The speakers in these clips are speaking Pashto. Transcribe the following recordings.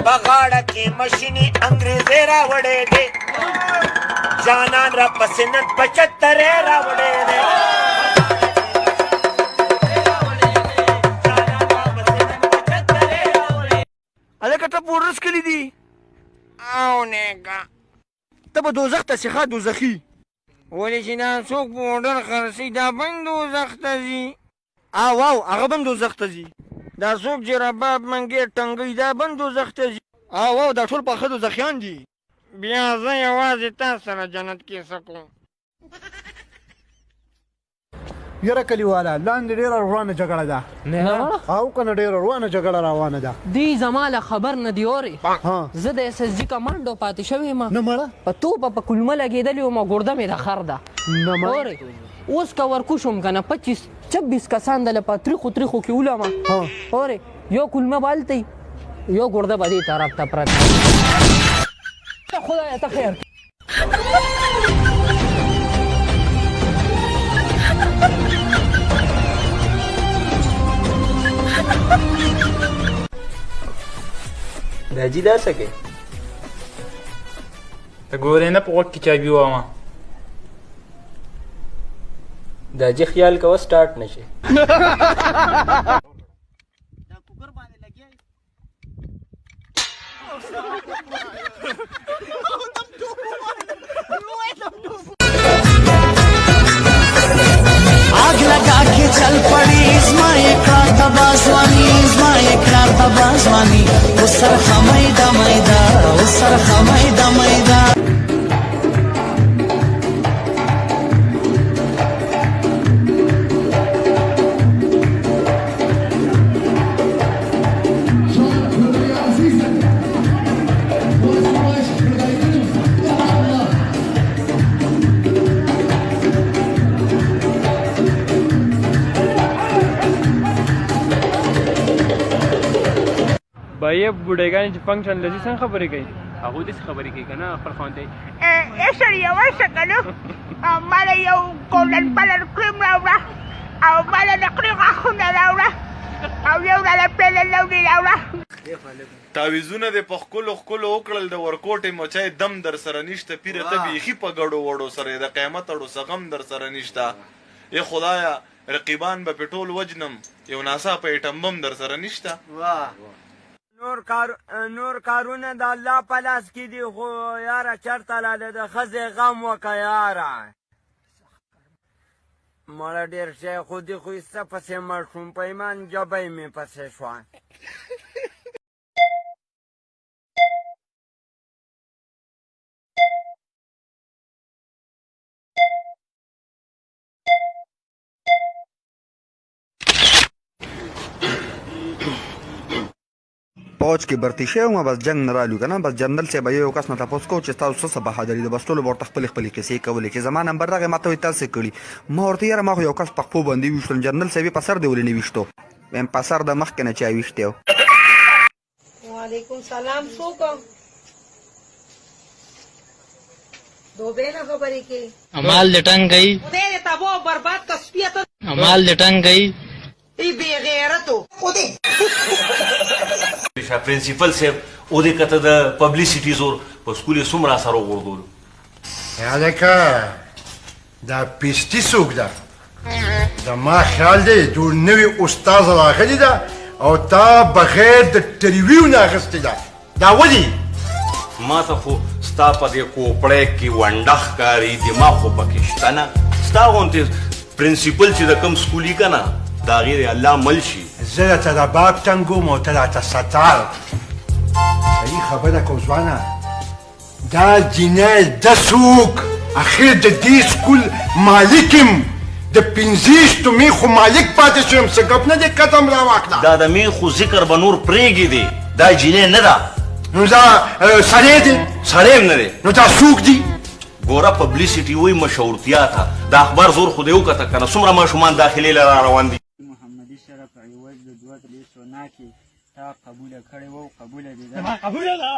बगाड़ा की मशीनी अंग्रेजे रावड़े दे जानन रा पसनत 75 रावड़े दे الکه ته پورس کلی دی او نیکا ته به دوزخ ته سیخه دوزخي ولې چې دا څوک په اوډر خرڅوي دا به هم دوزخ ته ځي او هغه به هم دوزخ ته ځي دا څوک چې رباب منګې ټنګوي دا به هم دوزخ ته ځي او دا ټول پاخه دوزخیان دي بیا زه یوازې تا سره جنت کې څه کوم یاره کلیواله لاندې ډېره روانه جګړه ده او که نه ډېره روانه جګړه روانه ده دی زما له خبر نه دی اورې زه د اس اس جي کمانډو پاتې شوی یم نه مړه په توپه په کلمه لګېدلې وم او ګرده مې د خر ده اورې اوس که ورکوش وم که نه 25-26 کسان دله په تریخو کې ولمه اورې یو کلمه به هلته یو ګرده به دې طرف ته پرته خدایه ته خیر راځي دا څه کوي ته ګورې نه په غوږ کې چابي وامه دا جي خیال کوه سټارټ نشي आग लगा के चल पड़ी इस्मा एकड़ा तबाजवानी वो सरखा मैदा بایه بوډېګانې چې فنکشن لري څنګه خبرې کوي هغوی داسې خبرې کوي که نه خپل خاوند ته یې سړیه ورشه که نه ماله یو ګولډن کلر کریم راوړه او ماله نقري غاښونه راوړه او یو ډله پیله لوډې راوړه تعویزونه دې په ښکلو وکړل د ورکوټې مچای دم در سره نشته پیره ته بیخي په ګډو وړو سره د قیامت اړو څه غم در سره نشته ای خدایه رقیبان به په ټول وجنم یو ناڅاپه ایټم بم در سره نشته نور کارونه د الله په لاس کې دي خو یاره چېرته لاله د ښځې غم وکه یاره مړه ډېر شی خو دې خو ایسته پسې مړ شوم په ایمان جبۍ مې پسې شوه فوج کې برتی شوی وم بس جنګ نه رالو که نه بس جنرل صاحب یو کس نه تپوس کوو چې تاسو څه بهادري ده بس ټولو به ورته خپلې قصې کولې چې زما نمبر راغی ما ته وایي تاسو کړي ما ورته یاره ما خو یو کس په خپو باندې ویشتم جنرل صاحب یې په سر دی ولې نه ویشتو وایم په سر د مخکې نه چا ویشتی و وعلیکم سلام څوک دوبې نه خبرې کوي امال دې ټنګ کوي خدای دې تباه او برباد که سپیه ته امال دې ټنګ کوي ای بې غیرتو خدای پرنسپل صاحب او دې کته د پبلیسټي زور په سکول یې څومره سره وغورځولو هلکه دا پیسټي څوک ده زما خیال دی جوړ نوي استاذ راغلې ده او تا بغیر د ټریویو نه اخیستې ده دا ولې ما ته خو ستا په دې کوپړی کې ونډه ښکاري دماغ خو پکې شته نه ستا غوندې پرنسپل چې د کوم سکول یې که نه د هغې د الله مل شي زه درته رباب ټنګوم او ته راته ستار صحیح خبره کو ځوانه دا جینۍ ده څوک اخر د دې سکول مالک یم د 15 میخو مالک پاتې شوم څه ګپ نه دی قدم راواخله دا د میخو ذکر به نور پرېږي دی دا جینۍ نه ده نو دا سړی دی سړی هم نه دی نو دا څوک دی ګوره پبلیسټي وایي مشهورتیا ته د اخبار زور خو دې وکته که نه څومره ماشومان داخلې له را روان دي محمدي شرف عوض د 2 سونا کې تا قبوله کړې وو قبوله دي ما قبوله ده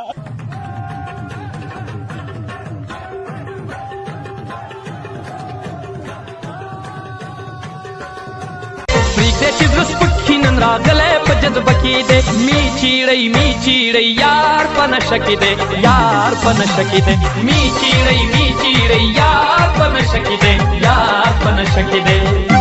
پریږدې چې زړه سپک کي نن راغلی په جذبه کې دی می چیړی یار په نشه کې دی یار په نشه کې دی می چیړی یار په نشه کې دی یار په نشه کې دی